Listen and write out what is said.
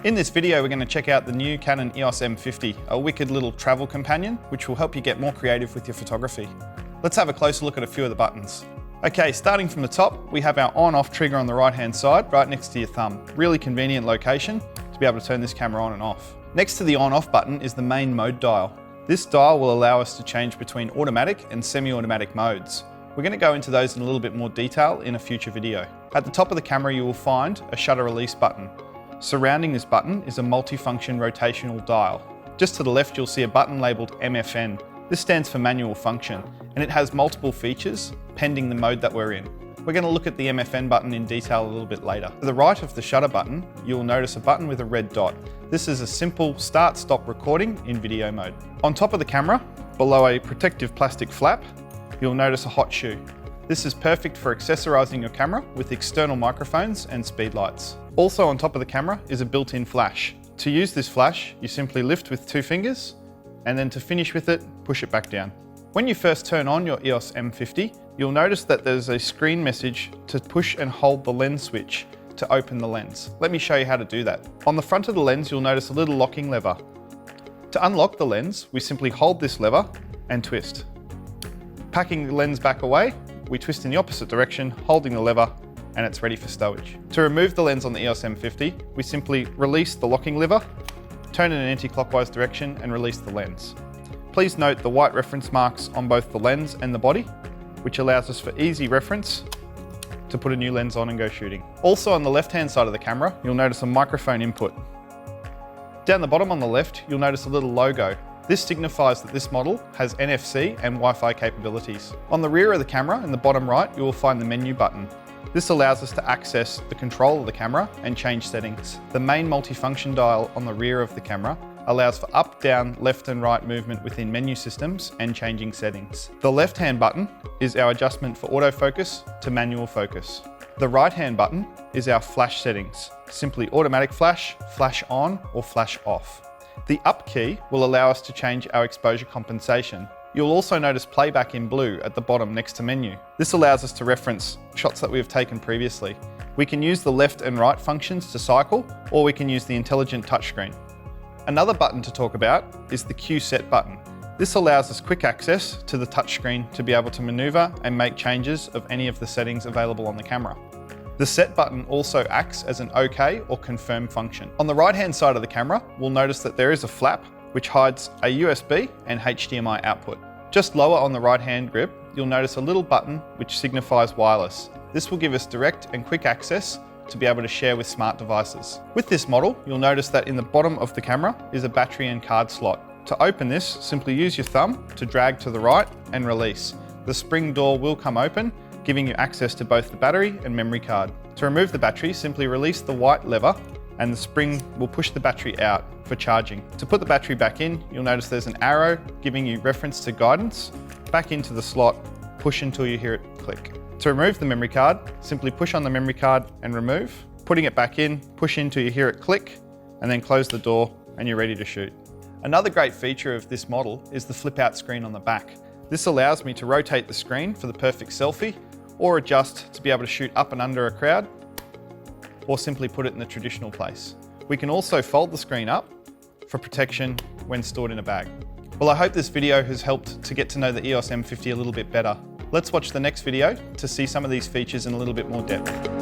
In this video, we're going to check out the new Canon EOS M50, a wicked little travel companion, which will help you get more creative with your photography. Let's have a closer look at a few of the buttons. Okay, starting from the top, we have our on-off trigger on the right-hand side, right next to your thumb. Really convenient location to be able to turn this camera on and off. Next to the on-off button is the main mode dial. This dial will allow us to change between automatic and semi-automatic modes. We're going to go into those in a little bit more detail in a future video. At the top of the camera, you will find a shutter release button. Surrounding this button is a multifunction rotational dial. Just to the left, you'll see a button labelled MFN. This stands for manual function, and it has multiple features pending the mode that we're in. We're going to look at the MFN button in detail a little bit later. To the right of the shutter button, you'll notice a button with a red dot. This is a simple start-stop recording in video mode. On top of the camera, below a protective plastic flap, you'll notice a hot shoe. This is perfect for accessorizing your camera with external microphones and speed lights. Also on top of the camera is a built-in flash. To use this flash, you simply lift with 2 fingers, and then to finish with it, push it back down. When you first turn on your EOS M50, you'll notice that there's a screen message to push and hold the lens switch to open the lens. Let me show you how to do that. On the front of the lens, you'll notice a little locking lever. To unlock the lens, we simply hold this lever and twist. Packing the lens back away, we twist in the opposite direction, holding the lever, and it's ready for stowage. To remove the lens on the EOS M50, we simply release the locking lever, turn in an anti-clockwise direction, and release the lens. Please note the white reference marks on both the lens and the body, which allows us for easy reference to put a new lens on and go shooting. Also on the left-hand side of the camera, you'll notice a microphone input. Down the bottom on the left, you'll notice a little logo. This signifies that this model has NFC and Wi-Fi capabilities. On the rear of the camera, in the bottom right, you will find the menu button. This allows us to access the control of the camera and change settings. The main multifunction dial on the rear of the camera allows for up, down, left and right movement within menu systems and changing settings. The left-hand button is our adjustment for autofocus to manual focus. The right-hand button is our flash settings. Simply automatic flash, flash on or flash off. The up key will allow us to change our exposure compensation. You'll also notice playback in blue at the bottom next to menu. This allows us to reference shots that we have taken previously. We can use the left and right functions to cycle, or we can use the intelligent touchscreen. Another button to talk about is the Q set button. This allows us quick access to the touchscreen to be able to maneuver and make changes of any of the settings available on the camera. The set button also acts as an OK or confirm function. On the right-hand side of the camera, we'll notice that there is a flap which hides a USB and HDMI output. Just lower on the right-hand grip, you'll notice a little button which signifies wireless. This will give us direct and quick access to be able to share with smart devices. With this model, you'll notice that in the bottom of the camera is a battery and card slot. To open this, simply use your thumb to drag to the right and release. The spring door will come open, giving you access to both the battery and memory card. To remove the battery, simply release the white lever and the spring will push the battery out for charging. To put the battery back in, you'll notice there's an arrow giving you reference to guidance. Back into the slot, push until you hear it click. To remove the memory card, simply push on the memory card and remove. Putting it back in, push until you hear it click, and then close the door and you're ready to shoot. Another great feature of this model is the flip out screen on the back. This allows me to rotate the screen for the perfect selfie, or adjust to be able to shoot up and under a crowd, or simply put it in the traditional place. We can also fold the screen up for protection when stored in a bag. Well, I hope this video has helped to get to know the EOS M50 a little bit better. Let's watch the next video to see some of these features in a little bit more depth.